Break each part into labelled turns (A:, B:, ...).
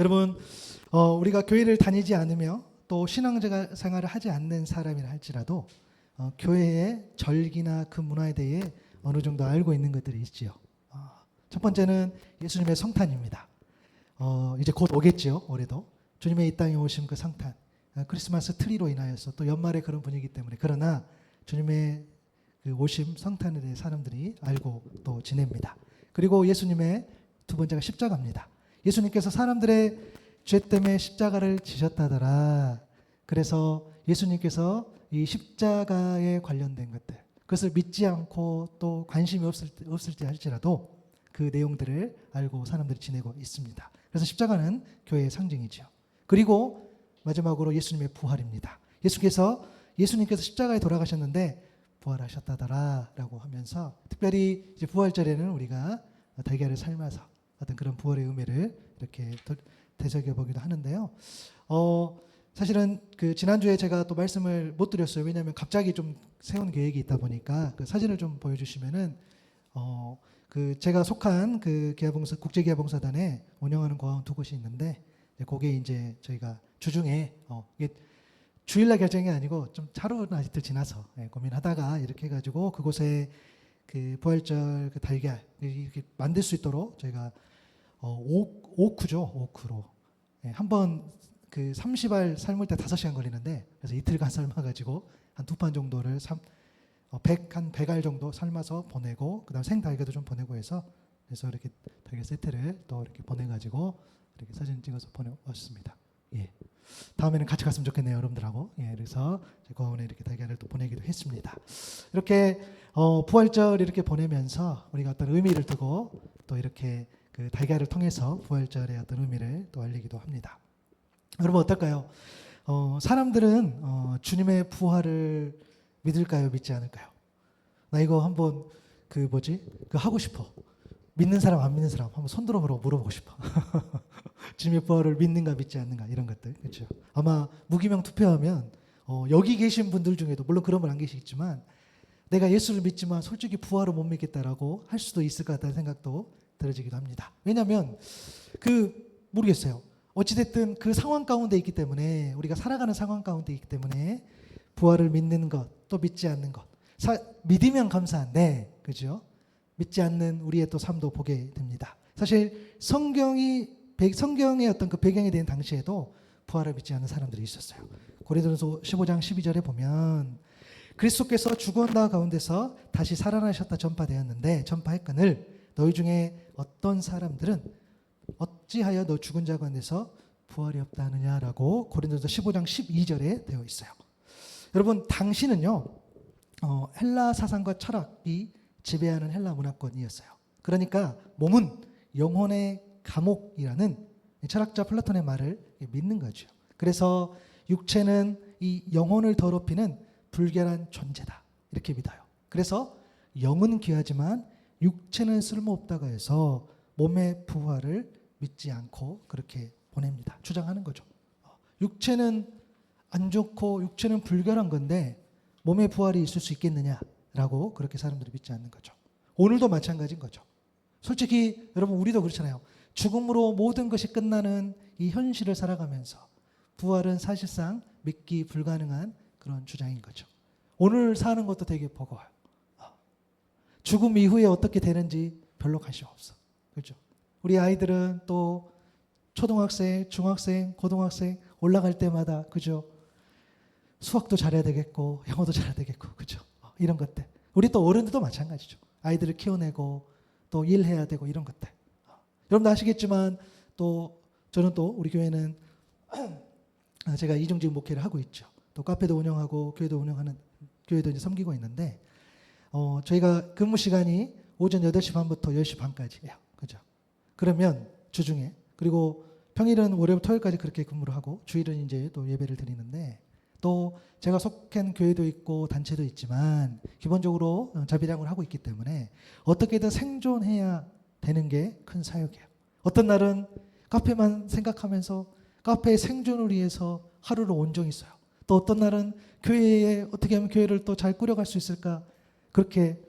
A: 여러분, 우리가 교회를 다니지 않으며 또 신앙생활을 하지 않는 사람이라 할지라도 교회의 절기나 그 문화에 대해 어느 정도 알고 있는 것들이 있지요. 첫 번째는 예수님의 성탄입니다. 이제 곧 오겠지요. 올해도 주님의 이 땅에 오신 그 성탄, 크리스마스 트리로 인하여서 또 연말에 그런 분위기 때문에, 그러나 주님의 그 오심 성탄에 대해 사람들이 알고 또 지냅니다. 그리고 예수님의 두 번째가 십자가입니다. 예수님께서 사람들의 죄 때문에 십자가를 지셨다더라. 그래서 예수님께서 이 십자가에 관련된 것들, 그것을 믿지 않고 또 관심이 없을지 할지라도 그 내용들을 알고 사람들이 지내고 있습니다. 그래서 십자가는 교회의 상징이죠. 그리고 마지막으로 예수님의 부활입니다. 예수님께서 십자가에 돌아가셨는데 부활하셨다더라 라고 하면서, 특별히 이제 부활절에는 우리가 달걀을 삶아서 어떤 그런 부활의 의미를 이렇게 되새겨 보기도 하는데요. 사실은 그 지난주에 제가 또 말씀을 못 드렸어요. 왜냐하면 갑자기 좀 세운 계획이 있다 보니까. 그 사진을 좀 보여주시면은 그 제가 속한 그 국제기아봉사단에 운영하는 고아원 두 곳이 있는데, 거기에 이제 저희가 주중에 이게 주일날 결정이 아니고 좀 하루나 이틀 지나서 고민하다가 이렇게 해가지고 그곳에 그 부활절 그 달걀 이렇게 만들 수 있도록 저희가 오크로 한번 그 30알 삶을 때 5시간 걸리는데, 그래서 이틀간 삶아가지고 한 2판 정도를 한 100알 정도 삶아서 보내고, 그다음 생달걀도 좀 보내고 해서, 그래서 이렇게 달걀 세트를 또 이렇게 보내가지고 이렇게 사진 찍어서 보내왔습니다. 예. 다음에는 같이 갔으면 좋겠네요, 여러분들하고. 예, 그래서 고아원에 이렇게 달걀을 또 보내기도 했습니다. 이렇게 부활절 이렇게 보내면서 우리가 어떤 의미를 두고 또 이렇게 그 달걀을 통해서 부활절의 어떤 의미를 또 알리기도 합니다. 여러분 어떨까요? 사람들은 주님의 부활을 믿을까요, 믿지 않을까요? 나 이거 한번 그거 하고 싶어. 믿는 사람 안 믿는 사람 한번 손 들어보라고 물어보고 싶어. 주님의 부활을 믿는가 믿지 않는가 이런 것들, 그렇죠? 아마 무기명 투표하면 여기 계신 분들 중에도 물론 그런 분 안 계시겠지만, 내가 예수를 믿지만 솔직히 부활을 못 믿겠다라고 할 수도 있을 것 같다는 생각도 들어지기도 합니다. 왜냐하면 모르겠어요. 어찌됐든 그 상황 가운데 있기 때문에, 우리가 살아가는 상황 가운데 있기 때문에 부활을 믿는 것 또 믿지 않는 것, 믿으면 감사한데, 그죠? 믿지 않는 우리의 또 삶도 보게 됩니다. 사실 성경의 어떤 그 배경이 된 당시에도 부활을 믿지 않는 사람들이 있었어요. 고린도전서 15장 12절에 보면, 그리스도께서 죽었다 가운데서 다시 살아나셨다 전파했거늘 너희 중에 어떤 사람들은 어찌하여 너 죽은 자 가운데서 부활이 없다 하느냐라고 고린도전서 15장 12절에 되어 있어요. 여러분, 당시는요 헬라 사상과 철학이 지배하는 헬라 문화권이었어요. 그러니까 몸은 영혼의 감옥이라는 철학자 플라톤의 말을 믿는 거죠. 그래서 육체는 이 영혼을 더럽히는 불결한 존재다 이렇게 믿어요. 그래서 영은 귀하지만 육체는 쓸모없다고 해서 몸의 부활을 믿지 않고 그렇게 보냅니다. 주장하는 거죠. 육체는 안 좋고 육체는 불결한 건데 몸의 부활이 있을 수 있겠느냐라고 그렇게 사람들이 믿지 않는 거죠. 오늘도 마찬가지인 거죠. 솔직히 여러분, 우리도 그렇잖아요. 죽음으로 모든 것이 끝나는 이 현실을 살아가면서 부활은 사실상 믿기 불가능한 그런 주장인 거죠. 오늘 사는 것도 되게 버거워요. 죽음 이후에 어떻게 되는지 별로 관심 없어. 그렇죠? 우리 아이들은 또 초등학생, 중학생, 고등학생 올라갈 때마다, 그죠? 수학도 잘해야 되겠고 영어도 잘해야 되겠고, 그죠? 이런 것들. 우리 또 어른들도 마찬가지죠. 아이들을 키워내고 또 일해야 되고 이런 것들. 여러분도 아시겠지만, 또 저는 또 우리 교회는 제가 이중직 목회를 하고 있죠. 또 카페도 운영하고 교회도 이제 섬기고 있는데, 저희가 근무 시간이 오전 8시 반부터 10시 반까지예요. 그죠? 그러면 주중에, 그리고 평일은 월요일 토요일까지 그렇게 근무를 하고 주일은 이제 또 예배를 드리는데, 또 제가 속한 교회도 있고 단체도 있지만 기본적으로 자비량을 하고 있기 때문에 어떻게든 생존해야 되는 게 큰 사역이에요. 어떤 날은 카페만 생각하면서 카페의 생존을 위해서 하루를 온종일 써요. 또 어떤 날은 교회에 어떻게 하면 교회를 또 잘 꾸려갈 수 있을까, 그렇게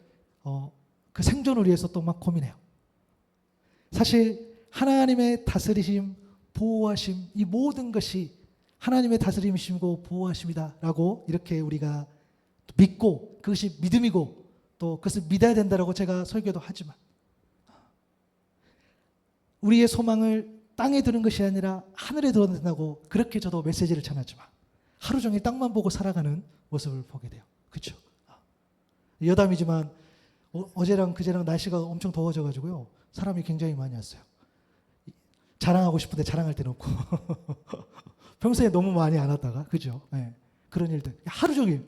A: 그 생존을 위해서 또 막 고민해요. 사실 하나님의 다스리심 보호하심, 이 모든 것이 하나님의 다스림이시고 보호하심이다라고 이렇게 우리가 믿고 그것이 믿음이고 또 그것을 믿어야 된다라고 제가 설교도 하지만 우리의 소망을 땅에 두는 것이 아니라 하늘에 두어야 된다고 그렇게 저도 메시지를 전하지만 하루 종일 땅만 보고 살아가는 모습을 보게 돼요. 그렇죠? 여담이지만 어제랑 그제랑 날씨가 엄청 더워져가지고요. 사람이 굉장히 많이 왔어요. 자랑하고 싶은데 자랑할 데는 없고 평소에 너무 많이 안 왔다가 그죠? 네. 그런 일들 하루 종일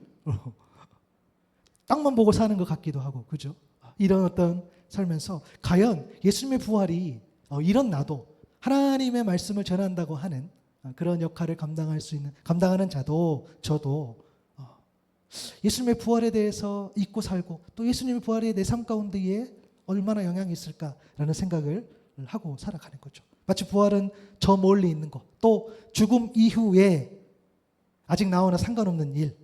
A: 땅만 보고 사는 것 같기도 하고 그죠? 이런 어떤 살면서 과연 예수님의 부활이 이런 나도 하나님의 말씀을 전한다고 하는 그런 역할을 감당하는 자도 저도 예수님의 부활에 대해서 잊고 살고 또 예수님의 부활이 내 삶 가운데에 얼마나 영향이 있을까라는 생각을 하고 살아가는 거죠. 마치 부활은 저 멀리 있는 것, 또 죽음 이후에 아직 나와나 상관없는 일,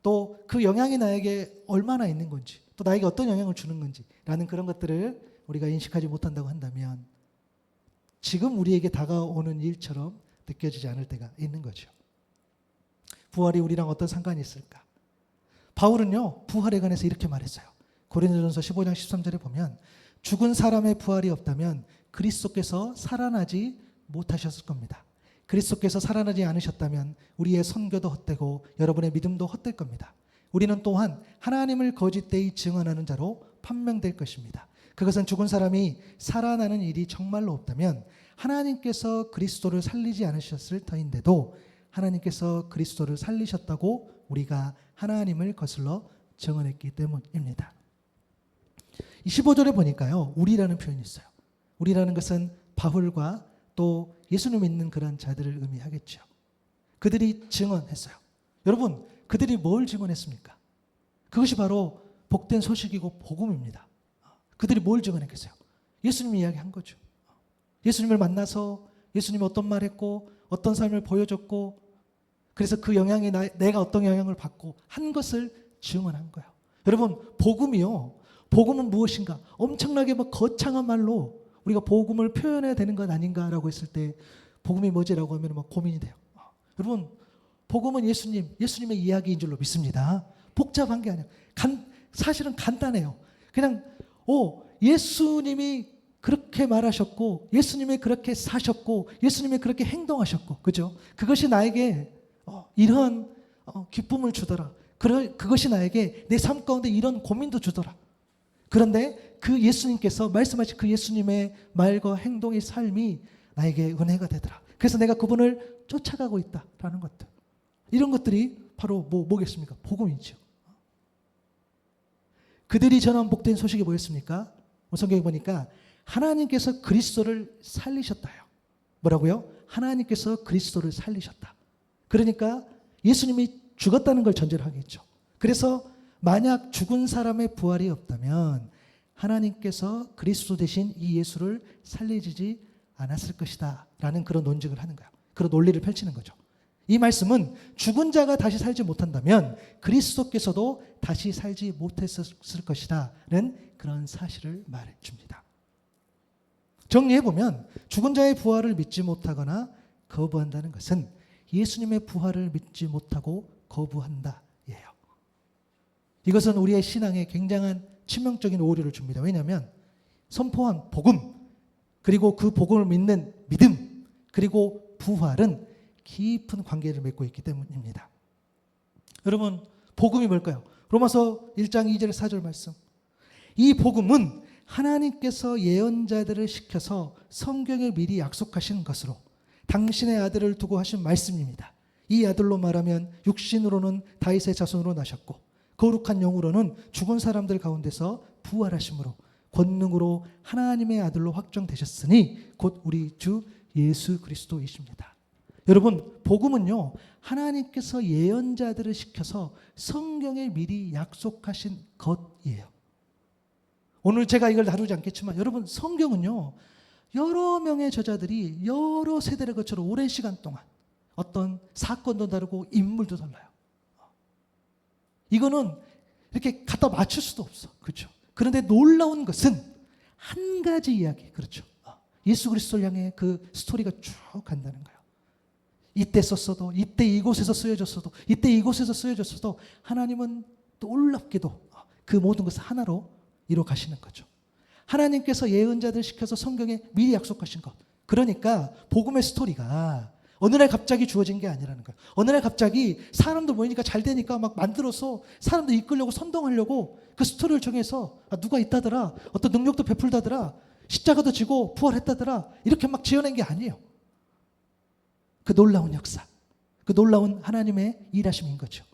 A: 또 그 영향이 나에게 얼마나 있는 건지, 또 나에게 어떤 영향을 주는 건지라는 그런 것들을 우리가 인식하지 못한다고 한다면 지금 우리에게 다가오는 일처럼 느껴지지 않을 때가 있는 거죠. 부활이 우리랑 어떤 상관이 있을까? 바울은요, 부활에 관해서 이렇게 말했어요. 고린도전서 15장 13절에 보면 죽은 사람의 부활이 없다면 그리스도께서 살아나지 못하셨을 겁니다. 그리스도께서 살아나지 않으셨다면 우리의 선교도 헛되고 여러분의 믿음도 헛될 겁니다. 우리는 또한 하나님을 거짓되이 증언하는 자로 판명될 것입니다. 그것은 죽은 사람이 살아나는 일이 정말로 없다면 하나님께서 그리스도를 살리지 않으셨을 터인데도 하나님께서 그리스도를 살리셨다고 우리가 하나님을 거슬러 증언했기 때문입니다. 15절에 보니까요, 우리라는 표현이 있어요. 우리라는 것은 바울과 또 예수님 믿는 그런 자들을 의미하겠죠. 그들이 증언했어요. 여러분, 그들이 뭘 증언했습니까? 그것이 바로 복된 소식이고 복음입니다. 그들이 뭘 증언했겠어요? 예수님이 이야기한 거죠. 예수님을 만나서 예수님이 어떤 말 했고 어떤 삶을 보여줬고 그래서 그 영향이 내가 어떤 영향을 받고 한 것을 증언한 거예요. 여러분, 복음이요. 복음은 무엇인가? 엄청나게 거창한 말로 우리가 복음을 표현해야 되는 것 아닌가라고 했을 때 복음이 뭐지라고 하면 고민이 돼요. 여러분, 복음은 예수님의 이야기인 줄로 믿습니다. 복잡한 게 아니에요. 사실은 간단해요. 그냥 예수님이 그렇게 말하셨고 예수님이 그렇게 사셨고 예수님이 그렇게 행동하셨고 그죠? 그것이 나에게 이런 기쁨을 주더라. 그것이 나에게 내 삶 가운데 이런 고민도 주더라. 그런데 그 예수님께서 말씀하신 그 예수님의 말과 행동의 삶이 나에게 은혜가 되더라. 그래서 내가 그분을 쫓아가고 있다라는 것들. 이런 것들이 바로 뭐겠습니까? 복음이죠. 그들이 전한 복된 소식이 뭐였습니까? 성경에 보니까 하나님께서 그리스도를 살리셨다요. 뭐라고요? 하나님께서 그리스도를 살리셨다. 그러니까 예수님이 죽었다는 걸 전제로 하겠죠. 그래서 만약 죽은 사람의 부활이 없다면 하나님께서 그리스도 대신 이 예수를 살리지 않았을 것이다 라는 그런 논증을 하는 거예요. 그런 논리를 펼치는 거죠. 이 말씀은 죽은 자가 다시 살지 못한다면 그리스도께서도 다시 살지 못했을 것이다 라는 그런 사실을 말해 줍니다. 정리해보면 죽은 자의 부활을 믿지 못하거나 거부한다는 것은 예수님의 부활을 믿지 못하고 거부한다 예요. 이것은 우리의 신앙에 굉장한 치명적인 오류를 줍니다. 왜냐하면 선포한 복음 그리고 그 복음을 믿는 믿음 그리고 부활은 깊은 관계를 맺고 있기 때문입니다. 여러분, 복음이 뭘까요? 로마서 1장 2절 4절 말씀. 이 복음은 하나님께서 예언자들을 시켜서 성경에 미리 약속하신 것으로 당신의 아들을 두고 하신 말씀입니다. 이 아들로 말하면 육신으로는 다윗의 자손으로 나셨고 거룩한 영으로는 죽은 사람들 가운데서 부활하심으로 권능으로 하나님의 아들로 확정되셨으니 곧 우리 주 예수 그리스도이십니다. 여러분, 복음은요, 하나님께서 예언자들을 시켜서 성경에 미리 약속하신 것이에요. 오늘 제가 이걸 다루지 않겠지만 여러분, 성경은요, 여러 명의 저자들이 여러 세대를 거쳐 오랜 시간 동안 어떤 사건도 다르고 인물도 달라요. 이거는 이렇게 갖다 맞출 수도 없어. 그렇죠? 그런데 놀라운 것은 한 가지 이야기. 그렇죠? 예수 그리스도를 향해 그 스토리가 쭉 간다는 거예요. 이때 썼어도, 이때 이곳에서 쓰여졌어도, 이때 이곳에서 쓰여졌어도 하나님은 놀랍게도 그 모든 것을 하나로 이루어 가시는 거죠. 하나님께서 예언자들 시켜서 성경에 미리 약속하신 것. 그러니까 복음의 스토리가 어느 날 갑자기 주어진 게 아니라는 거예요. 어느 날 갑자기 사람들 모이니까 잘 되니까 막 만들어서 사람들 이끌려고 선동하려고 그 스토리를 정해서 누가 있다더라, 어떤 능력도 베풀다더라, 십자가도 지고 부활했다더라, 이렇게 막 지어낸 게 아니에요. 그 놀라운 역사, 그 놀라운 하나님의 일하심인 거죠.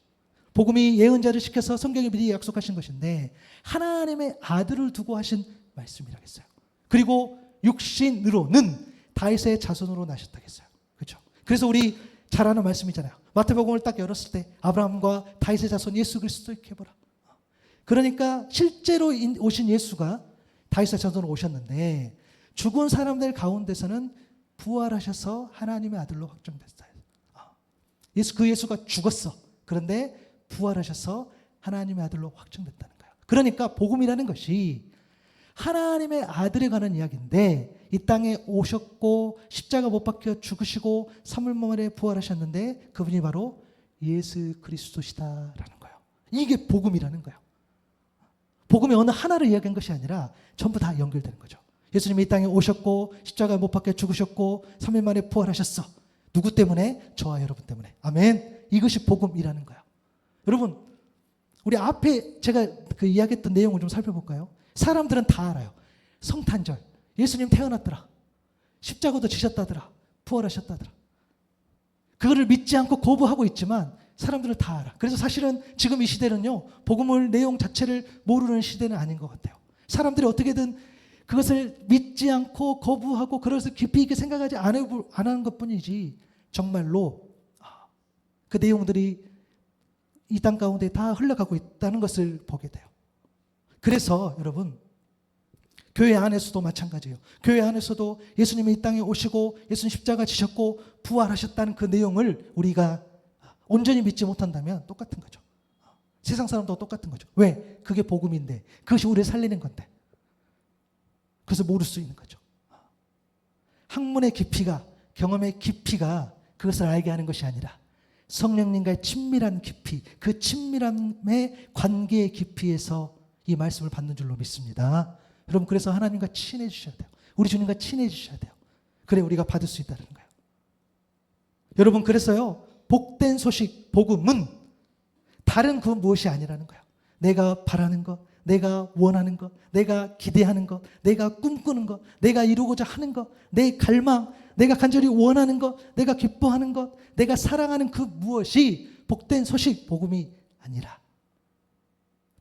A: 복음이 예언자를 시켜서 성경에 미리 약속하신 것인데 하나님의 아들을 두고 하신 말씀이라고 했어요. 그리고 육신으로는 다윗의 자손으로 나셨다고 했어요. 그렇죠? 그래서 우리 잘 아는 말씀이잖아요. 마태복음을 딱 열었을 때 아브라함과 다윗의 자손 예수 그리스도 이렇게 보라. 그러니까 실제로 오신 예수가 다윗의 자손으로 오셨는데 죽은 사람들 가운데서는 부활하셔서 하나님의 아들로 확정됐어요. 그 예수가 죽었어. 그런데 부활하셔서 하나님의 아들로 확정됐다는 거예요. 그러니까 복음이라는 것이 하나님의 아들에 관한 이야기인데 이 땅에 오셨고 십자가 못 박혀 죽으시고 3일 만에 부활하셨는데 그분이 바로 예수 그리스도시다라는 거예요. 이게 복음이라는 거예요. 복음이 어느 하나를 이야기한 것이 아니라 전부 다 연결되는 거죠. 예수님이 이 땅에 오셨고 십자가 못 박혀 죽으셨고 3일 만에 부활하셨어. 누구 때문에? 저와 여러분 때문에. 아멘. 이것이 복음이라는 거예요. 여러분, 우리 앞에 제가 그 이야기했던 내용을 좀 살펴볼까요? 사람들은 다 알아요. 성탄절, 예수님 태어났더라, 십자가도 지셨다더라, 부활하셨다더라. 그거를 믿지 않고 거부하고 있지만 사람들은 다 알아. 그래서 사실은 지금 이 시대는요, 복음을 내용 자체를 모르는 시대는 아닌 것 같아요. 사람들이 어떻게든 그것을 믿지 않고 거부하고 그것을 깊이 있게 생각하지 안 하는 것뿐이지 정말로 그 내용들이 이 땅 가운데 다 흘러가고 있다는 것을 보게 돼요. 그래서 여러분, 교회 안에서도 마찬가지예요. 교회 안에서도 예수님이 이 땅에 오시고 예수님 십자가 지셨고 부활하셨다는 그 내용을 우리가 온전히 믿지 못한다면 똑같은 거죠. 세상 사람도 똑같은 거죠. 왜? 그게 복음인데, 그것이 우리를 살리는 건데. 그래서 모를 수 있는 거죠. 학문의 깊이가, 경험의 깊이가 그것을 알게 하는 것이 아니라 성령님과의 친밀한 깊이, 그 친밀함의 관계의 깊이에서 이 말씀을 받는 줄로 믿습니다. 여러분, 그래서 하나님과 친해지셔야 돼요. 우리 주님과 친해지셔야 돼요. 그래 우리가 받을 수 있다는 거예요. 여러분, 그래서요, 복된 소식, 복음은 다른 그 무엇이 아니라는 거예요. 내가 바라는 것, 내가 원하는 것, 내가 기대하는 것, 내가 꿈꾸는 것, 내가 이루고자 하는 것, 내 갈망, 내가 간절히 원하는 것, 내가 기뻐하는 것, 내가 사랑하는 그 무엇이 복된 소식, 복음이 아니라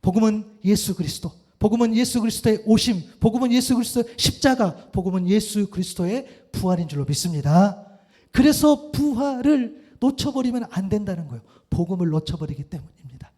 A: 복음은 예수 그리스도, 복음은 예수 그리스도의 오심, 복음은 예수 그리스도의 십자가, 복음은 예수 그리스도의 부활인 줄로 믿습니다. 그래서 부활을 놓쳐버리면 안 된다는 거예요. 복음을 놓쳐버리기 때문입니다.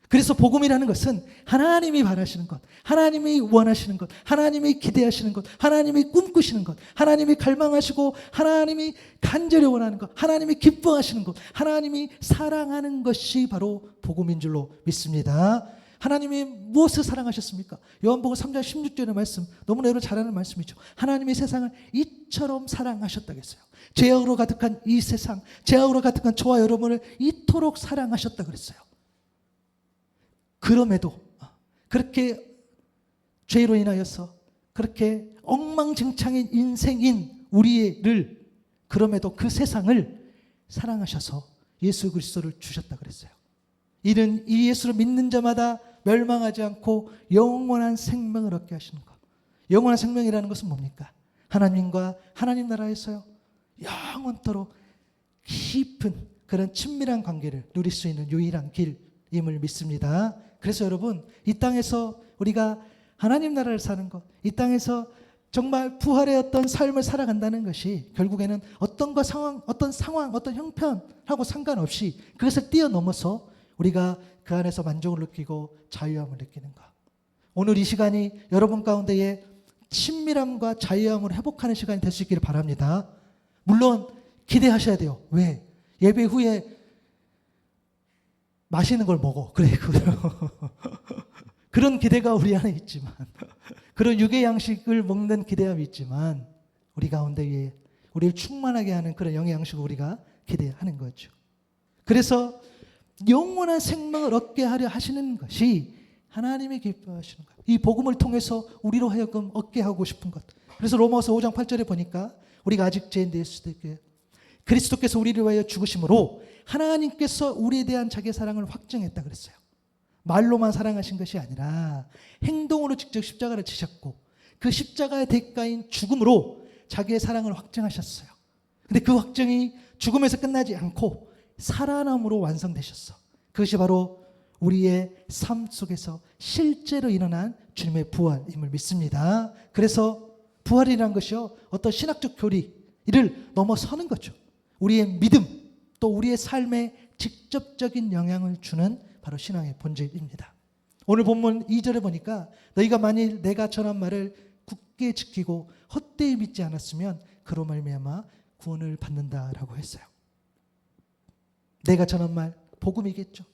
A: 그래서 복음이라는 것은 하나님이 바라시는 것, 하나님이 원하시는 것, 하나님이 기대하시는 것, 하나님이 꿈꾸시는 것, 하나님이 갈망하시고 하나님이 간절히 원하는 것, 하나님이 기뻐하시는 것, 하나님이 사랑하는 것이 바로 복음인 줄로 믿습니다. 하나님이 무엇을 사랑하셨습니까? 요한복음 3장 16절의 말씀, 너무나 여러분 잘 아는 말씀이죠. 하나님이 세상을 이처럼 사랑하셨다고 했어요. 죄악으로 가득한 이 세상, 죄악으로 가득한 저와 여러분을 이토록 사랑하셨다고 그랬어요. 그럼에도 그렇게 죄로 인하여서 그렇게 엉망진창인 인생인 우리를, 그럼에도 그 세상을 사랑하셔서 예수 그리스도를 주셨다 그랬어요. 이는 이 예수를 믿는 자마다 멸망하지 않고 영원한 생명을 얻게 하시는 것. 영원한 생명이라는 것은 뭡니까? 하나님과 하나님 나라에서요, 영원토록 깊은 그런 친밀한 관계를 누릴 수 있는 유일한 길임을 믿습니다. 그래서 여러분, 이 땅에서 우리가 하나님 나라를 사는 것, 이 땅에서 정말 부활의 어떤 삶을 살아간다는 것이 결국에는 어떤 상황, 어떤 형편하고 상관없이 그것을 뛰어넘어서 우리가 그 안에서 만족을 느끼고 자유함을 느끼는 것. 오늘 이 시간이 여러분 가운데에 친밀함과 자유함을 회복하는 시간이 될 수 있기를 바랍니다. 물론 기대하셔야 돼요. 왜? 예배 후에 맛있는 걸 먹어. 그래, 그런 기대가 우리 안에 있지만 그런 육의 양식을 먹는 기대함이 있지만 우리 가운데에 우리를 충만하게 하는 그런 영의 양식을 우리가 기대하는 거죠. 그래서 영원한 생명을 얻게 하려 하시는 것이 하나님이 기뻐하시는 것. 이 복음을 통해서 우리로 하여금 얻게 하고 싶은 것. 그래서 로마서 5장 8절에 보니까 우리가 아직 죄인 되었을 때 그리스도께서 우리를 위하여 죽으심으로 하나님께서 우리에 대한 자기의 사랑을 확증했다 그랬어요. 말로만 사랑하신 것이 아니라 행동으로 직접 십자가를 지셨고 그 십자가의 대가인 죽음으로 자기의 사랑을 확증하셨어요. 근데 그 확증이 죽음에서 끝나지 않고 살아남으로 완성되셨어. 그것이 바로 우리의 삶 속에서 실제로 일어난 주님의 부활임을 믿습니다. 그래서 부활이라는 것이요, 어떤 신학적 교리를 넘어서는 거죠. 우리의 믿음 또 우리의 삶에 직접적인 영향을 주는 바로 신앙의 본질입니다. 오늘 본문 2절에 보니까 너희가 만일 내가 전한 말을 굳게 지키고 헛되이 믿지 않았으면 그로 말미암아 구원을 받는다라고 했어요. 내가 전한 말 복음이겠죠.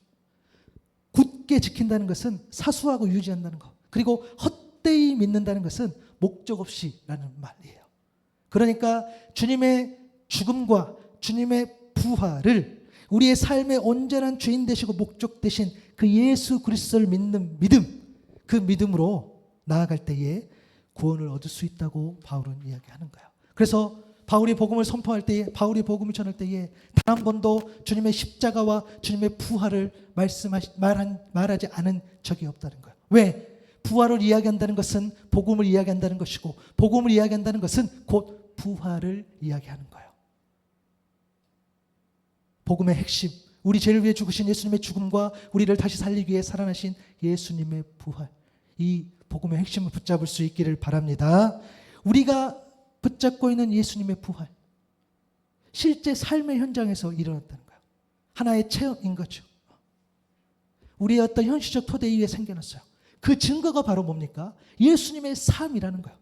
A: 굳게 지킨다는 것은 사수하고 유지한다는 것, 그리고 헛되이 믿는다는 것은 목적 없이라는 말이에요. 그러니까 주님의 죽음과 주님의 부활을 우리의 삶의 온전한 주인 되시고 목적 되신 그 예수 그리스도를 믿는 믿음, 그 믿음으로 나아갈 때에 구원을 얻을 수 있다고 바울은 이야기하는 거예요. 그래서 바울이 복음을 선포할 때에, 바울이 복음을 전할 때에 단 한 번도 주님의 십자가와 주님의 부활을 말하지 않은 적이 없다는 거예요. 왜? 부활을 이야기한다는 것은 복음을 이야기한다는 것이고 복음을 이야기한다는 것은 곧 부활을 이야기하는 거예요. 복음의 핵심, 우리 죄를 위해 죽으신 예수님의 죽음과 우리를 다시 살리기 위해 살아나신 예수님의 부활, 이 복음의 핵심을 붙잡을 수 있기를 바랍니다. 우리가 붙잡고 있는 예수님의 부활, 실제 삶의 현장에서 일어났다는 거예요. 하나의 체험인 거죠. 우리의 어떤 현실적 토대 위에 생겨났어요. 그 증거가 바로 뭡니까? 예수님의 삶이라는 거예요.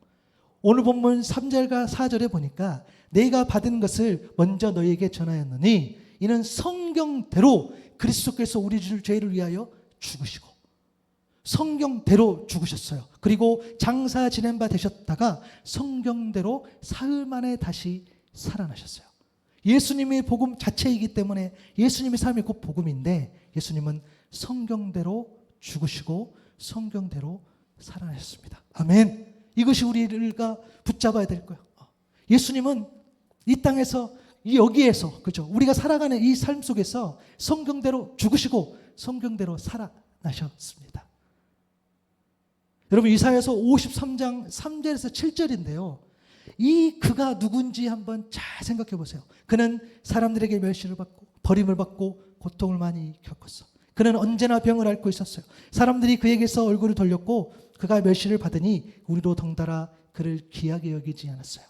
A: 오늘 본문 3절과 4절에 보니까 내가 받은 것을 먼저 너희에게 전하였느니 이는 성경대로 그리스도께서 우리 죄를 위하여 죽으시고 성경대로 죽으셨어요. 그리고 장사 지낸 바 되셨다가 성경대로 사흘 만에 다시 살아나셨어요. 예수님의 복음 자체이기 때문에 예수님의 삶이 곧 복음인데 예수님은 성경대로 죽으시고 성경대로 살아나셨습니다. 아멘. 이것이 우리가 붙잡아야 될 거예요. 예수님은 이 땅에서 여기에서, 그죠? 우리가 살아가는 이 삶 속에서 성경대로 죽으시고 성경대로 살아나셨습니다. 여러분, 이사야서 53장 3절에서 7절인데요. 이 그가 누군지 한번 잘 생각해 보세요. 그는 사람들에게 멸시를 받고 버림을 받고 고통을 많이 겪었어. 그는 언제나 병을 앓고 있었어요. 사람들이 그에게서 얼굴을 돌렸고 그가 멸시를 받으니 우리로 덩달아 그를 귀하게 여기지 않았어요.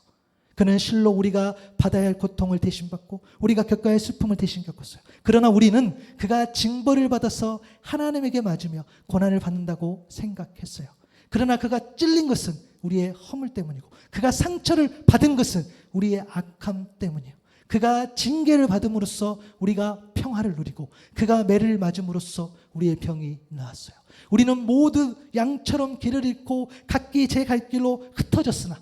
A: 그는 실로 우리가 받아야 할 고통을 대신 받고 우리가 겪어야 할 슬픔을 대신 겪었어요. 그러나 우리는 그가 징벌을 받아서 하나님에게 맞으며 고난을 받는다고 생각했어요. 그러나 그가 찔린 것은 우리의 허물 때문이고 그가 상처를 받은 것은 우리의 악함 때문이에요. 그가 징계를 받음으로써 우리가 평화를 누리고 그가 매를 맞음으로써 우리의 병이 나았어요. 우리는 모두 양처럼 길을 잃고 각기 제 갈 길로 흩어졌으나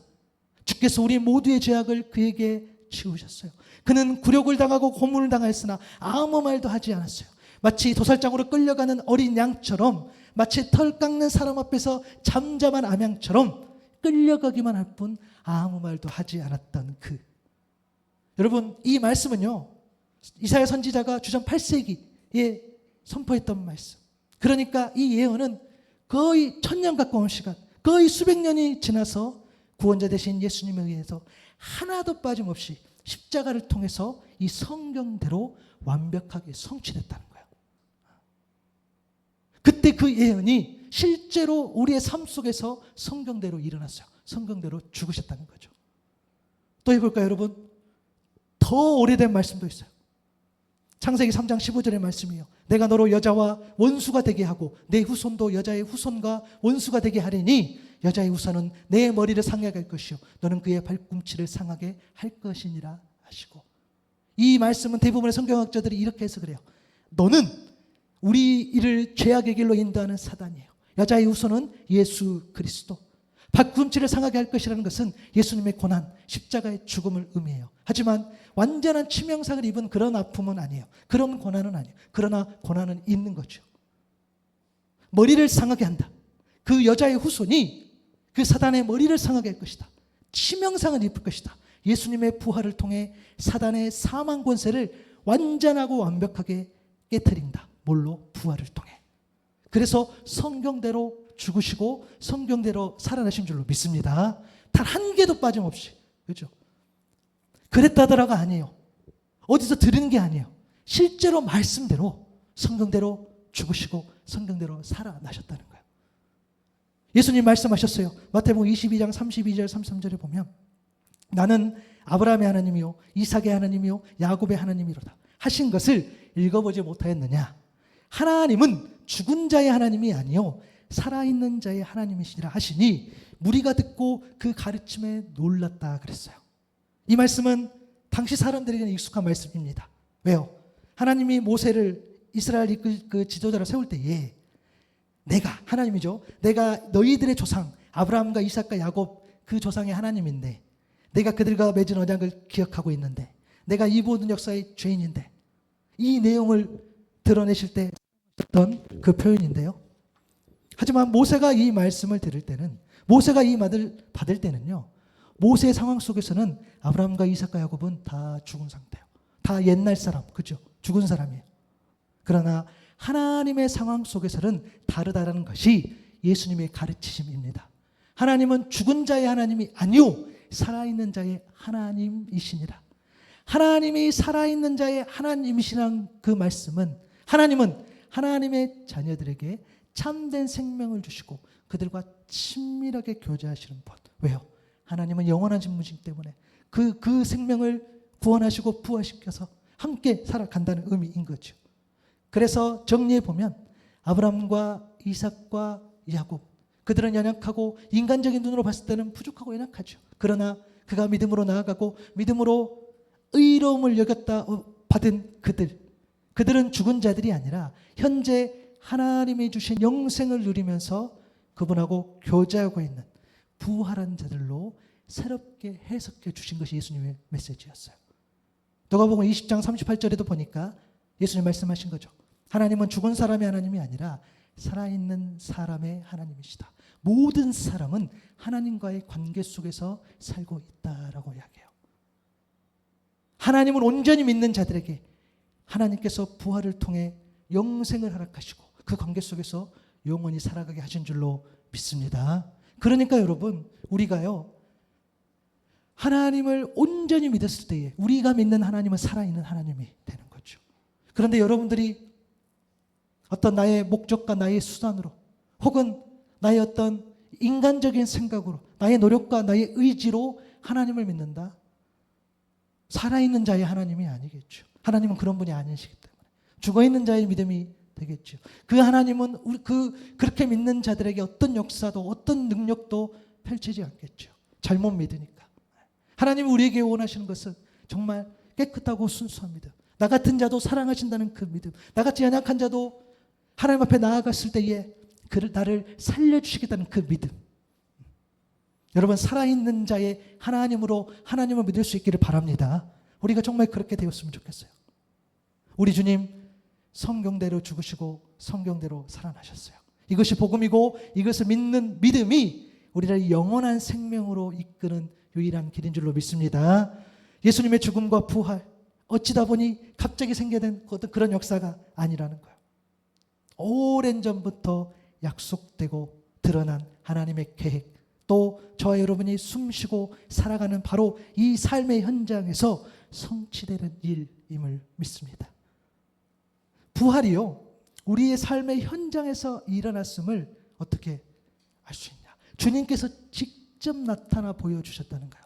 A: 주께서 우리 모두의 죄악을 그에게 지우셨어요. 그는 굴욕을 당하고 고문을 당하였으나 아무 말도 하지 않았어요. 마치 도살장으로 끌려가는 어린 양처럼, 마치 털 깎는 사람 앞에서 잠잠한 암양처럼 끌려가기만 할 뿐 아무 말도 하지 않았던 그. 여러분, 이 말씀은요, 이사야 선지자가 주전 8세기에 선포했던 말씀. 그러니까 이 예언은 거의 1000년 가까운 시간, 거의 수백 년이 지나서 구원자 되신 예수님에 의해서 하나도 빠짐없이 십자가를 통해서 이 성경대로 완벽하게 성취됐다는 거예요. 그때 그 예언이 실제로 우리의 삶 속에서 성경대로 일어났어요. 성경대로 죽으셨다는 거죠. 또 해볼까요, 여러분? 더 오래된 말씀도 있어요. 창세기 3장 15절의 말씀이에요. 내가 너로 여자와 원수가 되게 하고 내 후손도 여자의 후손과 원수가 되게 하리니 여자의 후손은 내 머리를 상하게 할 것이요 너는 그의 발꿈치를 상하게 할 것이니라 하시고, 이 말씀은 대부분의 성경학자들이 이렇게 해서 그래요. 너는 우리를 죄악의 길로 인도하는 사단이에요. 여자의 후손은 예수 그리스도. 발꿈치를 상하게 할 것이라는 것은 예수님의 고난, 십자가의 죽음을 의미해요. 하지만 완전한 치명상을 입은 그런 아픔은 아니에요. 그런 고난은 아니에요. 그러나 고난은 있는 거죠. 머리를 상하게 한다. 그 여자의 후손이 그 사단의 머리를 상하게 할 것이다. 치명상을 입을 것이다. 예수님의 부활을 통해 사단의 사망 권세를 완전하고 완벽하게 깨트린다. 뭘로? 부활을 통해. 그래서 성경대로 죽으시고 성경대로 살아나신 줄로 믿습니다. 단 한 개도 빠짐없이. 그렇죠? 그랬다더라가 아니에요. 어디서 들은 게 아니에요. 실제로 말씀대로 성경대로 죽으시고 성경대로 살아나셨다는 거예요. 예수님 말씀하셨어요. 마태복음 22장 32절 33절에 보면 나는 아브라함의 하나님이요 이삭의 하나님이요 야곱의 하나님이로다 하신 것을 읽어보지 못하였느냐. 하나님은 죽은 자의 하나님이 아니요 살아있는 자의 하나님이시라 하시니 무리가 듣고 그 가르침에 놀랐다 그랬어요. 이 말씀은 당시 사람들에게는 익숙한 말씀입니다. 왜요? 하나님이 모세를 이스라엘 이끌 그 지도자로 세울 때에 내가 하나님이죠. 내가 너희들의 조상 아브라함과 이삭과 야곱 그 조상의 하나님인데 내가 그들과 맺은 언약을 기억하고 있는데 내가 이 모든 역사의 죄인인데 이 내용을 드러내실 때 했던 그 표현인데요. 하지만 모세가 이 말씀을 들을 때는 모세가 이 말을 받을 때는요. 모세의 상황 속에서는 아브라함과 이삭과 야곱은 다 죽은 상태예요. 다 옛날 사람, 그죠? 죽은 사람이에요. 그러나 하나님의 상황 속에서는 다르다라는 것이 예수님의 가르치심입니다. 하나님은 죽은 자의 하나님이 아니요 살아있는 자의 하나님이시니라. 하나님이 살아있는 자의 하나님이시라는 그 말씀은 하나님은 하나님의 자녀들에게 참된 생명을 주시고 그들과 친밀하게 교제하시는 분. 왜요? 하나님은 영원한 진무이기 때문에 그 생명을 구원하시고 부활시켜서 함께 살아간다는 의미인 거죠. 그래서 정리해 보면 아브라함과 이삭과 야곱 그들은 연약하고 인간적인 눈으로 봤을 때는 부족하고 연약하죠. 그러나 그가 믿음으로 나아가고 믿음으로 의로움을 여겼다 받은 그들은 죽은 자들이 아니라 현재 하나님이 주신 영생을 누리면서 그분하고 교제하고 있는 부활한 자들로 새롭게 해석해 주신 것이 예수님의 메시지였어요. 누가복음 20장 38절에도 보니까 예수님 말씀하신 거죠. 하나님은 죽은 사람의 하나님이 아니라 살아있는 사람의 하나님이시다. 모든 사람은 하나님과의 관계 속에서 살고 있다라고 이야기해요. 하나님은 온전히 믿는 자들에게 하나님께서 부활을 통해 영생을 허락하시고 그 관계 속에서 영원히 살아가게 하신 줄로 믿습니다. 그러니까 여러분 우리가요 하나님을 온전히 믿었을 때에 우리가 믿는 하나님은 살아있는 하나님이 되는 거죠. 그런데 여러분들이 어떤 나의 목적과 나의 수단으로 혹은 나의 어떤 인간적인 생각으로 나의 노력과 나의 의지로 하나님을 믿는다? 살아있는 자의 하나님이 아니겠죠. 하나님은 그런 분이 아니시기 때문에 죽어있는 자의 믿음이 되겠죠. 그 하나님은 그렇게 믿는 자들에게 어떤 역사도 어떤 능력도 펼치지 않겠죠. 잘못 믿으니까. 하나님이 우리에게 원하시는 것은 정말 깨끗하고 순수한 믿음. 나 같은 자도 사랑하신다는 그 믿음. 나같이 연약한 자도 하나님 앞에 나아갔을 때에 나를 살려주시겠다는 그 믿음. 여러분 살아있는 자의 하나님으로 하나님을 믿을 수 있기를 바랍니다. 우리가 정말 그렇게 되었으면 좋겠어요. 우리 주님 성경대로 죽으시고 성경대로 살아나셨어요. 이것이 복음이고 이것을 믿는 믿음이 우리를 영원한 생명으로 이끄는 유일한 길인 줄로 믿습니다. 예수님의 죽음과 부활 어찌다 보니 갑자기 생겨난 그런 역사가 아니라는 거예요. 오랜 전부터 약속되고 드러난 하나님의 계획 또 저와 여러분이 숨쉬고 살아가는 바로 이 삶의 현장에서 성취되는 일임을 믿습니다. 부활이요 우리의 삶의 현장에서 일어났음을 어떻게 알 수 있냐? 주님께서 직접 나타나 보여주셨다는 거예요.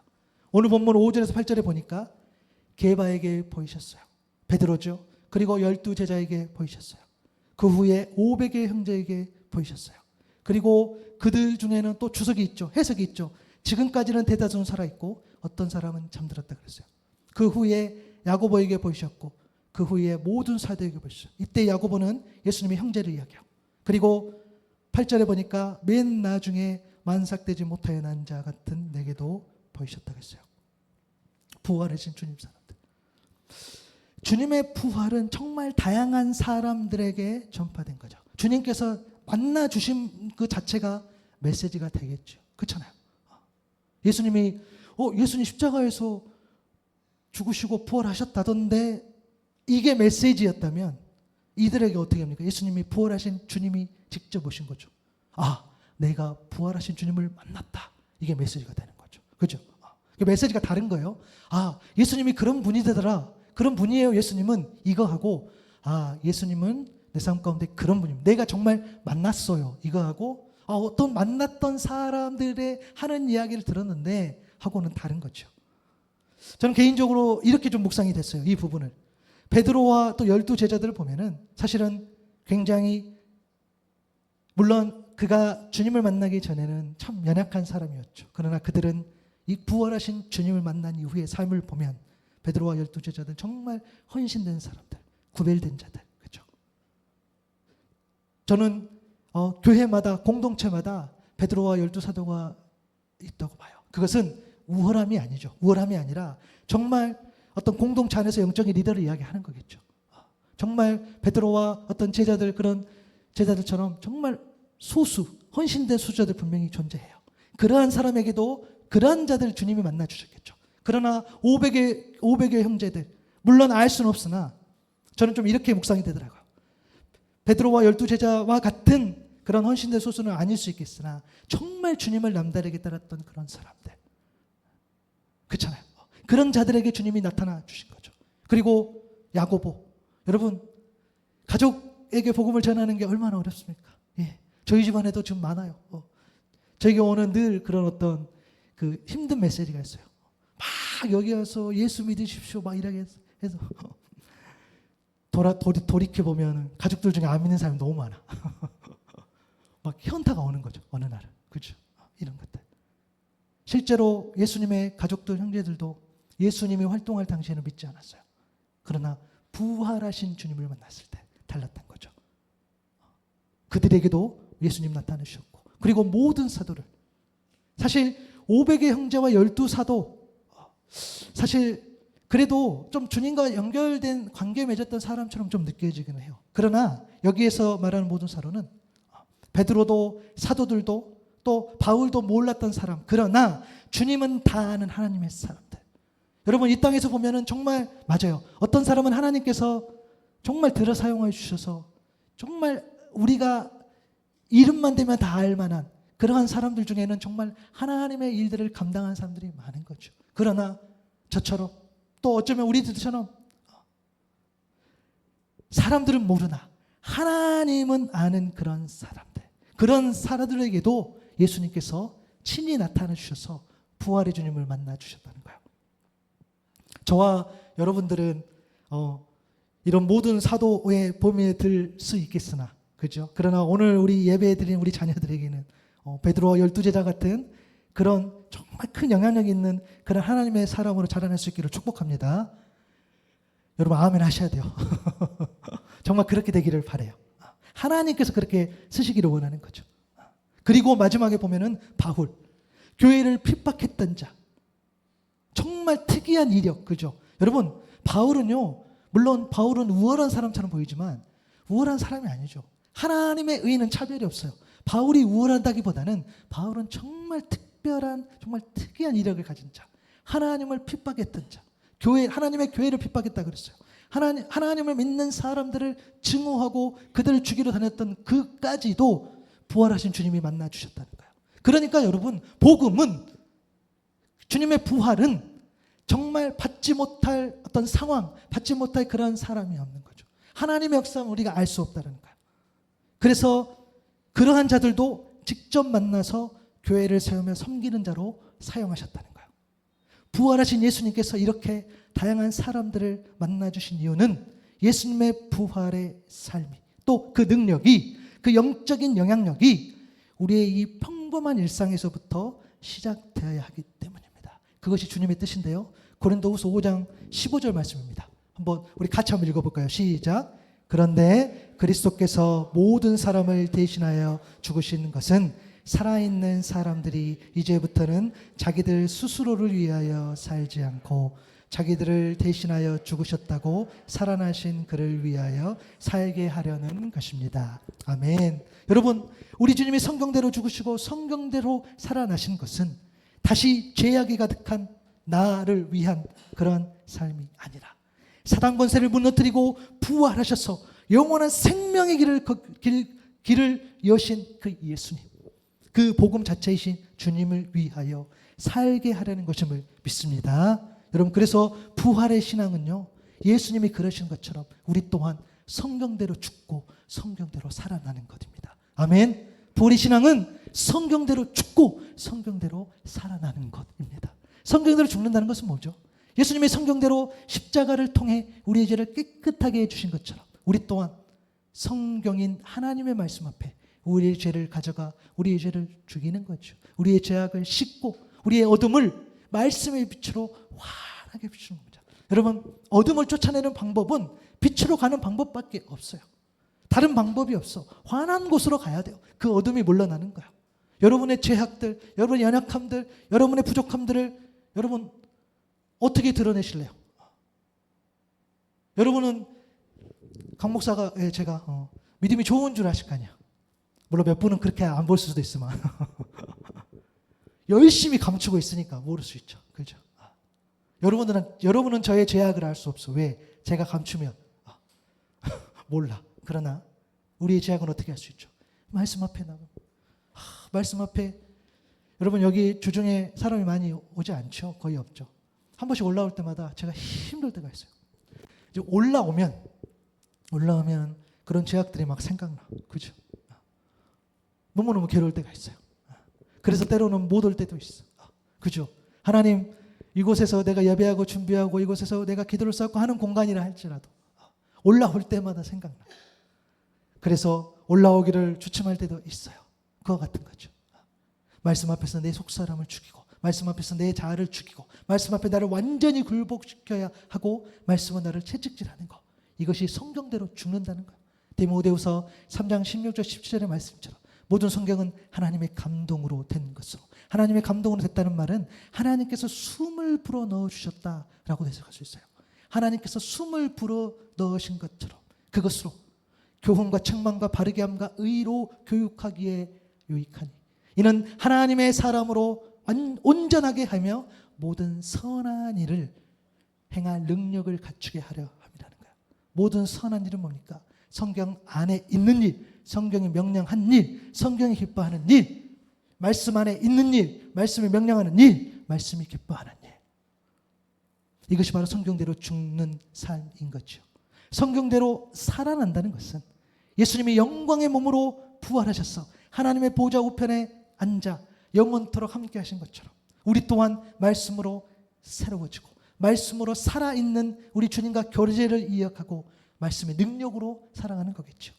A: 오늘 본문 5절에서 8절에 보니까 게바에게 보이셨어요. 베드로죠. 그리고 12 제자에게 보이셨어요. 그 후에 500의 형제에게 보이셨어요. 그리고 그들 중에는 또 주석이 있죠. 해석이 있죠. 지금까지는 대다수는 살아있고 어떤 사람은 잠들었다 그랬어요. 그 후에 야고보에게 보이셨고 그 후에 모든 사도에게 보이셨어요. 이때 야고보는 예수님의 형제를 이야기하고 그리고 8절에 보니까 맨 나중에 만삭되지 못하여 난 자 같은 내게도 보이셨다고 했어요. 부활하신 주님 사람들. 주님의 부활은 정말 다양한 사람들에게 전파된 거죠. 주님께서 만나 주신 그 자체가 메시지가 되겠죠. 그렇잖아요. 예수님이 예수님 십자가에서 죽으시고 부활하셨다던데 이게 메시지였다면 이들에게 어떻게 합니까? 예수님이 부활하신 주님이 직접 오신 거죠. 내가 부활하신 주님을 만났다. 이게 메시지가 되는 거죠. 그죠? 그 메시지가 다른 거예요. 예수님이 그런 분이더라. 그런 분이에요. 예수님은 이거 하고 예수님은 내 삶 가운데 그런 분입니다. 내가 정말 만났어요. 이거 하고 어떤 만났던 사람들의 하는 이야기를 들었는데 하고는 다른 거죠. 저는 개인적으로 이렇게 좀 묵상이 됐어요. 이 부분을. 베드로와 또 12제자들을 보면은 사실은 굉장히 물론 그가 주님을 만나기 전에는 참 연약한 사람이었죠. 그러나 그들은 이 부활하신 주님을 만난 이후의 삶을 보면 베드로와 12제자들 정말 헌신된 사람들, 구별된 자들. 그렇죠? 저는 교회마다 공동체마다 베드로와 12사도가 있다고 봐요. 그것은 우월함이 아니죠. 우월함이 아니라 정말 어떤 공동체 안에서 영적인 리더를 이야기하는 거겠죠. 정말 베드로와 어떤 제자들 그런 제자들처럼 정말 소수 헌신된 수자들 분명히 존재해요. 그러한 사람에게도 그러한 자들 주님이 만나 주셨겠죠. 그러나 500의 형제들 물론 알 수는 없으나 저는 좀 이렇게 묵상이 되더라고요. 베드로와 12제자와 같은 그런 헌신된 소수는 아닐 수 있겠으나 정말 주님을 남다르게 따랐던 그런 사람들. 그렇잖아요. 그런 자들에게 주님이 나타나 주신 거죠. 그리고 야고보. 여러분 가족에게 복음을 전하는 게 얼마나 어렵습니까? 저희 집안에도 지금 많아요. 저에게 오는 늘 그런 어떤 그 힘든 메시지가 있어요. 막 여기 와서 예수 믿으십시오. 막 이렇게 해서 돌이켜보면 가족들 중에 안 믿는 사람이 너무 많아. 막 현타가 오는 거죠. 어느 날은. 그렇죠? 이런 것들. 실제로 예수님의 가족들, 형제들도 예수님이 활동할 당시에는 믿지 않았어요. 그러나 부활하신 주님을 만났을 때 달랐던 거죠. 그들에게도 예수님 나타나셨고 그리고 모든 사도를 사실 500의 형제와 12사도 사실 그래도 좀 주님과 연결된 관계 맺었던 사람처럼 좀 느껴지기는 해요. 그러나 여기에서 말하는 모든 사도는 베드로도 사도들도 또 바울도 몰랐던 사람 그러나 주님은 다 아는 하나님의 사람들. 여러분 이 땅에서 보면은 정말 맞아요. 어떤 사람은 하나님께서 정말 들어 사용해 주셔서 정말 우리가 이름만 대면 다 알만한 그러한 사람들 중에는 정말 하나님의 일들을 감당한 사람들이 많은 거죠. 그러나 저처럼 또 어쩌면 우리들처럼 사람들은 모르나 하나님은 아는 그런 사람들. 그런 사람들에게도 예수님께서 친히 나타나 주셔서 부활의 주님을 만나 주셨다는 거예요. 저와 여러분들은 이런 모든 사도의 범위에 들 수 있겠으나 그죠? 그러나 오늘 우리 예배 드린 우리 자녀들에게는 베드로와 12제자 같은 그런 정말 큰 영향력 있는 그런 하나님의 사람으로 자라날 수 있기를 축복합니다. 여러분 아멘 하셔야 돼요. 정말 그렇게 되기를 바라요. 하나님께서 그렇게 쓰시기를 원하는 거죠. 그리고 마지막에 보면은 바울, 교회를 핍박했던 자. 정말 특이한 이력, 그죠? 여러분 바울은요, 물론 바울은 우월한 사람처럼 보이지만 우월한 사람이 아니죠. 하나님의 의는 차별이 없어요. 바울이 우월하다기보다는 바울은 정말 특별한 정말 특이한 이력을 가진 자. 하나님을 핍박했던 자. 하나님의 교회를 핍박했다 그랬어요. 하나님을 믿는 사람들을 증오하고 그들을 죽이러 다녔던 그까지도 부활하신 주님이 만나 주셨다는 거예요. 그러니까 여러분 복음은 주님의 부활은 정말 받지 못할 어떤 상황, 받지 못할 그런 사람이 없는 거죠. 하나님의 역사는 우리가 알 수 없다는 거예요. 그래서 그러한 자들도 직접 만나서 교회를 세우며 섬기는 자로 사용하셨다는 거예요. 부활하신 예수님께서 이렇게 다양한 사람들을 만나주신 이유는 예수님의 부활의 삶이 또 그 능력이 그 영적인 영향력이 우리의 이 평범한 일상에서부터 시작되어야 하기 때문입니다. 그것이 주님의 뜻인데요. 고린도후서 5장 15절 말씀입니다. 한번 우리 같이 한번 읽어볼까요? 시작. 그런데 그리스도께서 모든 사람을 대신하여 죽으신 것은 살아있는 사람들이 이제부터는 자기들 스스로를 위하여 살지 않고 자기들을 대신하여 죽으셨다고 살아나신 그를 위하여 살게 하려는 것입니다. 아멘. 여러분, 우리 주님이 성경대로 죽으시고 성경대로 살아나신 것은 다시 죄악이 가득한 나를 위한 그런 삶이 아니라 사단 권세를 무너뜨리고 부활하셔서 영원한 생명의 길을 여신 그 예수님, 그 복음 자체이신 주님을 위하여 살게 하려는 것임을 믿습니다. 여러분, 그래서 부활의 신앙은요, 예수님이 그러신 것처럼 우리 또한 성경대로 죽고 성경대로 살아나는 것입니다. 아멘. 부활의 신앙은 성경대로 죽고 성경대로 살아나는 것입니다. 성경대로 죽는다는 것은 뭐죠? 예수님이 성경대로 십자가를 통해 우리의 죄를 깨끗하게 해주신 것처럼 우리 또한 성경인 하나님의 말씀 앞에 우리의 죄를 가져가 우리의 죄를 죽이는 거죠. 우리의 죄악을 씻고 우리의 어둠을 말씀의 빛으로 환하게 비추는 거죠. 여러분, 어둠을 쫓아내는 방법은 빛으로 가는 방법밖에 없어요. 다른 방법이 없어. 환한 곳으로 가야 돼요. 그 어둠이 물러나는 거야. 여러분의 죄악들, 여러분의 연약함들, 여러분의 부족함들을 여러분 어떻게 드러내실래요? 여러분은 강 목사가 제가 믿음이 좋은 줄 아실 거 아니야. 물론 몇 분은 그렇게 안 볼 수도 있지만 열심히 감추고 있으니까 모를 수 있죠. 그렇죠? 여러분은 저의 죄악을 알 수 없어. 왜? 제가 감추면 몰라. 그러나 우리의 죄악은 어떻게 할 수 있죠? 말씀 앞에 나가. 말씀 앞에 여러분, 여기 주중에 사람이 많이 오지 않죠? 거의 없죠. 한 번씩 올라올 때마다 제가 힘들 때가 있어요. 이제 올라오면 그런 죄악들이 막 생각나. 그죠? 너무너무 괴로울 때가 있어요. 그래서 때로는 못 올 때도 있어. 그죠? 하나님, 이곳에서 내가 예배하고 준비하고 이곳에서 내가 기도를 쌓고 하는 공간이라 할지라도 올라올 때마다 생각나. 그래서 올라오기를 주춤할 때도 있어요. 그와 같은 거죠. 말씀 앞에서 내 속사람을 죽이고 말씀 앞에서 내 자아를 죽이고 말씀 앞에 나를 완전히 굴복시켜야 하고 말씀은 나를 채찍질하는 거. 이것이 성경대로 죽는다는 거예요. 디모데후서 3장 16절 17절의 말씀처럼 모든 성경은 하나님의 감동으로 된 것으로, 하나님의 감동으로 됐다는 말은 하나님께서 숨을 불어 넣어주셨다라고 해석할 수 있어요. 하나님께서 숨을 불어 넣으신 것처럼 그것으로 교훈과 책망과 바르게 함과 의로 교육하기에 유익하니 이는 하나님의 사람으로 온전하게 하며 모든 선한 일을 행할 능력을 갖추게 하려 함이라는 거예요. 모든 선한 일은 뭡니까? 성경 안에 있는 일, 성경이 명령한 일, 성경이 기뻐하는 일, 말씀 안에 있는 일, 말씀이 명령하는 일, 말씀이 기뻐하는 일. 이것이 바로 성경대로 죽는 삶인 거죠. 성경대로 살아난다는 것은 예수님이 영광의 몸으로 부활하셔서 하나님의 보좌 우편에 앉아 영원토록 함께 하신 것처럼 우리 또한 말씀으로 새로워지고 말씀으로 살아있는 우리 주님과 교제를 이어가고 말씀의 능력으로 살아가는 거겠죠.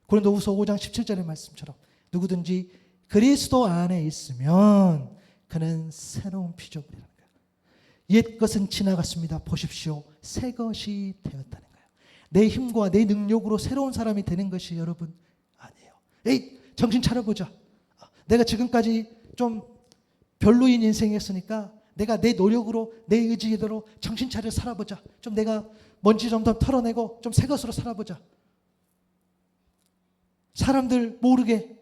A: 고린도후서 5장 17절의 말씀처럼 누구든지 그리스도 안에 있으면 그는 새로운 피조물이라는 거예요. 옛 것은 지나갔습니다. 보십시오. 새 것이 되었다는 거예요. 내 힘과 내 능력으로 새로운 사람이 되는 것이 여러분 아니에요. 에이, 정신 차려보자. 내가 지금까지 좀 별로인 인생이었으니까 내가 내 노력으로 내 의지대로 정신 차려 살아보자. 좀 내가 먼지 좀 더 털어내고 좀 새 것으로 살아보자. 사람들 모르게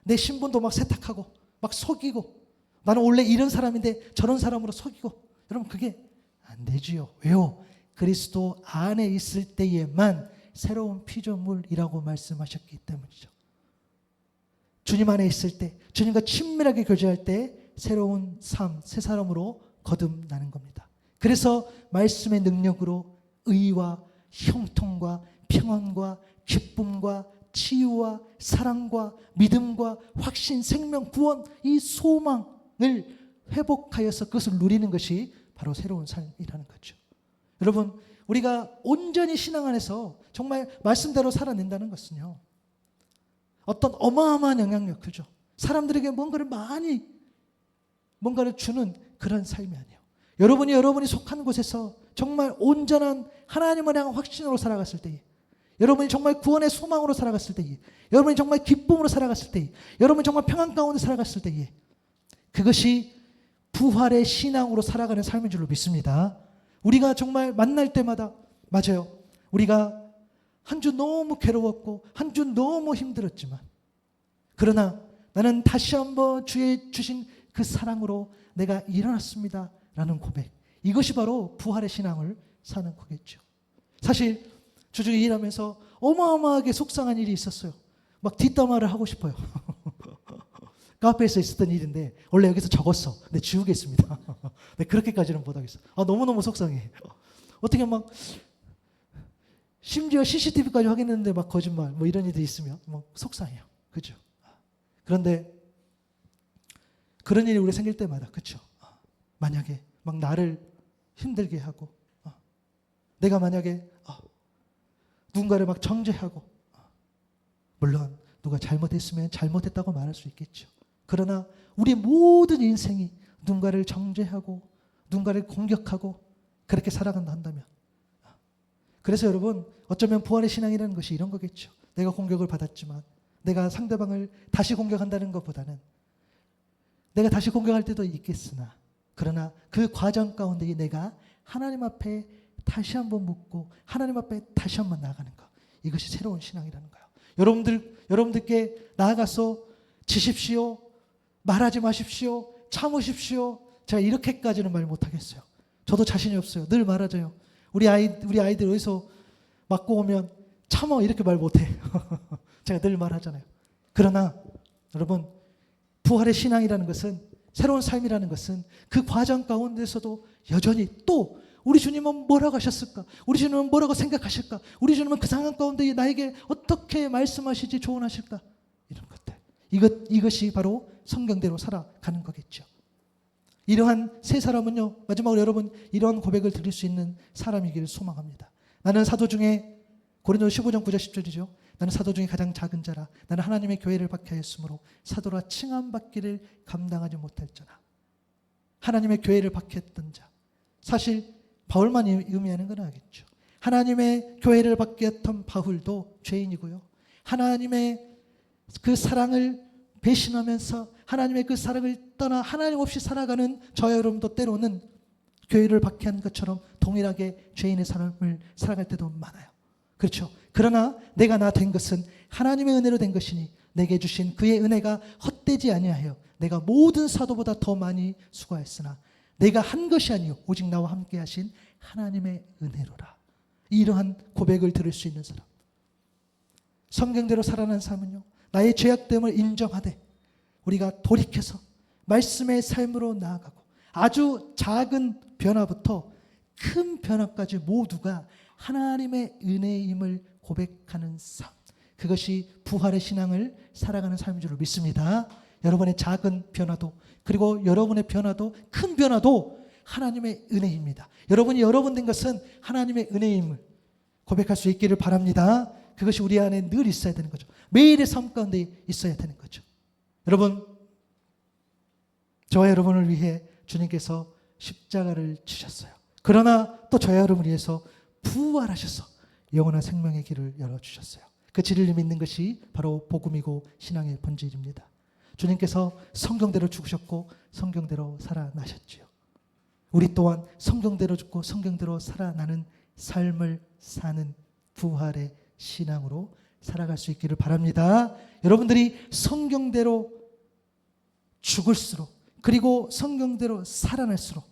A: 내 신분도 막 세탁하고 막 속이고 나는 원래 이런 사람인데 저런 사람으로 속이고 여러분 그게 안 되지요. 왜요? 그리스도 안에 있을 때에만 새로운 피조물이라고 말씀하셨기 때문이죠. 주님 안에 있을 때 주님과 친밀하게 교제할 때 새로운 삶, 새 사람으로 거듭나는 겁니다. 그래서 말씀의 능력으로 의와 형통과 평안과 기쁨과 치유와 사랑과 믿음과 확신, 생명, 구원, 이 소망을 회복하여서 그것을 누리는 것이 바로 새로운 삶이라는 거죠. 여러분, 우리가 온전히 신앙 안에서 정말 말씀대로 살아낸다는 것은요, 어떤 어마어마한 영향력을 줘. 사람들에게 뭔가를 주는 그런 삶이 아니에요. 여러분이 속한 곳에서 정말 온전한 하나님을 향한 확신으로 살아갔을 때 여러분이 정말 구원의 소망으로 살아갔을 때에, 여러분이 정말 기쁨으로 살아갔을 때에, 여러분이 정말 평안 가운데 살아갔을 때에, 그것이 부활의 신앙으로 살아가는 삶인 줄로 믿습니다. 우리가 정말 만날 때마다, 맞아요, 우리가 한 주 너무 괴로웠고 한 주 너무 힘들었지만, 그러나 나는 다시 한번 주의 주신 그 사랑으로 내가 일어났습니다 라는 고백, 이것이 바로 부활의 신앙을 사는 거겠죠. 사실 주중에 일하면서 어마어마하게 속상한 일이 있었어요. 막 뒷담화를 하고 싶어요. 카페에서 있었던 일인데 원래 여기서 적었어. 근데 지우겠습니다. 근데 그렇게까지는 못하겠어. 너무너무 속상해. 어떻게 막 심지어 CCTV까지 확인했는데 막 거짓말 뭐 이런 일들이 있으면 뭐 속상해요. 그죠? 그런데 그런 일이 우리 생길 때마다, 그렇죠? 만약에 막 나를 힘들게 하고, 내가 만약에 누군가를 막 정죄하고, 물론 누가 잘못했으면 잘못했다고 말할 수 있겠죠. 그러나 우리 모든 인생이 누군가를 정죄하고 누군가를 공격하고 그렇게 살아간다 한다면, 그래서 여러분, 어쩌면 부활의 신앙이라는 것이 이런 거겠죠. 내가 공격을 받았지만 내가 상대방을 다시 공격한다는 것보다는, 내가 다시 공격할 때도 있겠으나 그러나 그 과정 가운데 내가 하나님 앞에 다시 한번 묻고 하나님 앞에 다시 한번 나아가는 것, 이것이 새로운 신앙이라는 거예요. 여러분들께 나아가서 지십시오, 말하지 마십시오, 참으십시오, 제가 이렇게까지는 말 못하겠어요. 저도 자신이 없어요. 늘 말하자요. 우리 아이들 어디서 맞고 오면 참어 이렇게 말 못해. 제가 늘 말하잖아요. 그러나 여러분, 부활의 신앙이라는 것은, 새로운 삶이라는 것은 그 과정 가운데서도 여전히 또 우리 주님은 뭐라고 하셨을까? 우리 주님은 뭐라고 생각하실까? 우리 주님은 그 상황 가운데 나에게 어떻게 말씀하시지 조언하실까? 이런 것들. 이것이 바로 성경대로 살아가는 거겠죠. 이러한 세 사람은요, 마지막으로 여러분 이러한 고백을 드릴 수 있는 사람이기를 소망합니다. 나는 사도 중에, 고린도서 15장 9절 10절이죠. 나는 사도 중에 가장 작은 자라. 나는 하나님의 교회를 박해하였으므로 사도라 칭함받기를 감당하지 못할자라. 하나님의 교회를 박해했던 자. 사실 바울만 의미하는 건 아니겠죠. 하나님의 교회를 박해했던 바울도 죄인이고요. 하나님의 그 사랑을 배신하면서 하나님의 그 사랑을 떠나 하나님 없이 살아가는 저와 여러분도 때로는 교회를 박해한 것처럼 동일하게 죄인의 삶을 살아갈 때도 많아요. 그렇죠. 그러나 내가 나 된 것은 하나님의 은혜로 된 것이니 내게 주신 그의 은혜가 헛되지 아니하여 내가 모든 사도보다 더 많이 수고하였으나 내가 한 것이 아니요 오직 나와 함께 하신 하나님의 은혜로라. 이러한 고백을 들을 수 있는 사람, 성경대로 살아가는 삶은요, 나의 죄악됨을 인정하되 우리가 돌이켜서 말씀의 삶으로 나아가고 아주 작은 변화부터 큰 변화까지 모두가 하나님의 은혜임을 고백하는 삶, 그것이 부활의 신앙을 살아가는 삶인 줄 믿습니다. 여러분의 작은 변화도, 그리고 여러분의 변화도, 큰 변화도 하나님의 은혜입니다. 여러분이 여러분 된 것은 하나님의 은혜임을 고백할 수 있기를 바랍니다. 그것이 우리 안에 늘 있어야 되는 거죠. 매일의 삶 가운데 있어야 되는 거죠. 여러분, 저와 여러분을 위해 주님께서 십자가를 지셨어요. 그러나 또 저와 여러분을 위해서 부활하셔서 영원한 생명의 길을 열어주셨어요. 그 진리를 믿는 것이 바로 복음이고 신앙의 본질입니다. 주님께서 성경대로 죽으셨고 성경대로 살아나셨지요. 우리 또한 성경대로 죽고 성경대로 살아나는 삶을 사는 부활의 신앙으로 살아갈 수 있기를 바랍니다. 여러분들이 성경대로 죽을수록, 그리고 성경대로 살아날수록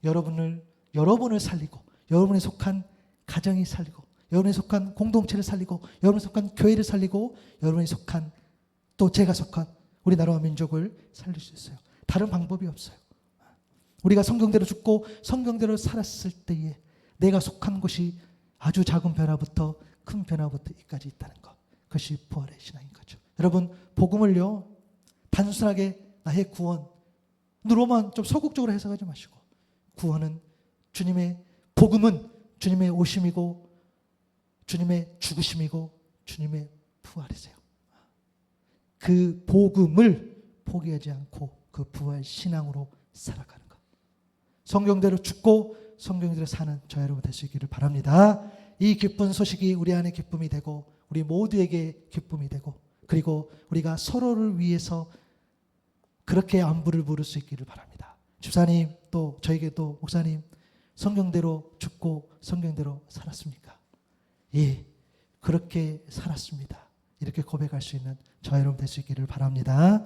A: 여러분을 살리고, 여러분에 속한 가정이 살리고, 여러분에 속한 공동체를 살리고, 여러분에 속한 교회를 살리고, 여러분에 속한 또 제가 속한 우리나라와 민족을 살릴 수 있어요. 다른 방법이 없어요. 우리가 성경대로 죽고 성경대로 살았을 때에 내가 속한 곳이 아주 작은 변화부터 큰 변화부터 이까지 있다는 것, 그것이 부활의 신앙인 거죠. 여러분, 복음을요 단순하게 나의 구원으로만 좀 소극적으로 해석하지 마시고, 구원은 복음은 주님의 오심이고 주님의 죽으심이고 주님의 부활이세요. 그 복음을 포기하지 않고 그 부활 신앙으로 살아가는 것, 성경대로 죽고 성경대로 사는 저 여러분 될 수 있기를 바랍니다. 이 기쁜 소식이 우리 안에 기쁨이 되고 우리 모두에게 기쁨이 되고 그리고 우리가 서로를 위해서 그렇게 안부를 물을 수 있기를 바랍니다. 집사님 또 저에게도 목사님 성경대로 죽고 성경대로 살았습니까? 예, 그렇게 살았습니다. 이렇게 고백할 수 있는 저 여러분 될 수 있기를 바랍니다.